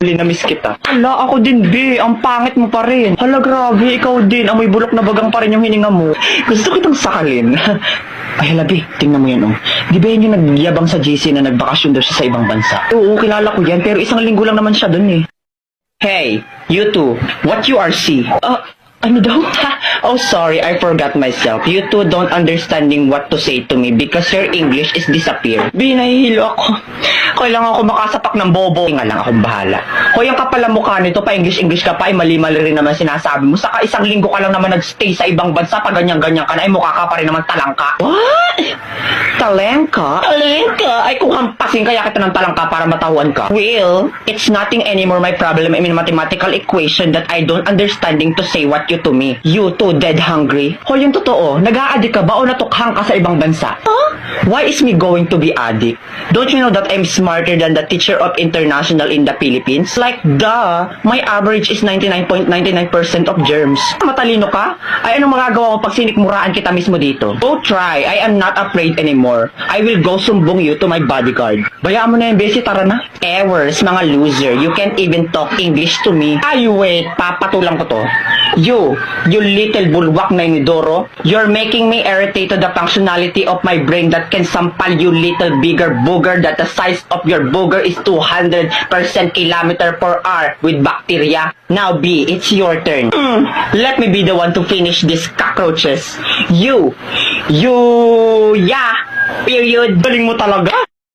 Linamiss kita. Hala, ako din, be. Ang pangit mo pa rin. Hala, grabe. Ikaw din. Amoy bulok na bagang pa rin yung hininga mo. Gusto kitang sakalin. Ay, hala, be. Tingnan mo yan, oh. Di ba yan yung nagyabang sa JC na nagbakasyon daw siya sa ibang bansa? Oo, kilala ko yan. Pero isang linggo lang naman siya dun, eh. Hey, you two. What you are see? Ano daw? Oh, sorry, I forgot myself. You two don't understanding what to say to me because your English is disappear. Binahihilo ako. Kailangan ako makasapak ng bobo. Nga lang akong bahala. Hoy, ang kapal ang mukha nito, pa English ka pa, ay mali-mali rin naman sinasabi mo. Saka isang linggo ka lang naman nagstay sa ibang bansa, pa ganyan-ganyan ka na, ay mukha ka pa rin naman talangka. What? Talengka? Talengka? Ay kung hampasin kaya kita ng talangka para matawan ka. Well, it's nothing anymore my problem in mathematical equation that I don't understanding to say what you to me. You too dead hungry. Hoy, yung totoo, nag-a-addict ka ba o natukhang ka sa ibang bansa? Huh? Why is me going to be addict? Don't you know that I'm smarter than the teacher of international in the Philippines? Like, duh, my average is 99.99% of germs. Matalino ka? Ay, anong magagawa mo pag sinikmuraan kita mismo dito? Go try, I am not afraid anymore. I will go sumbong you to my bodyguard. Bayaan mo na yung besi, tara na. Ewers, mga loser, you can't even talk English to me. Ay, wait, papatulang ko to. You little bulwak na inidoro, you're making me irritate to the functionality of my brain that can sampal you little bigger booger that the size of your booger is 200% kilometer per hour with bacteria. Now B, it's your turn. Let me be the one to finish these cockroaches. Yeah. Period. Galing mo talaga.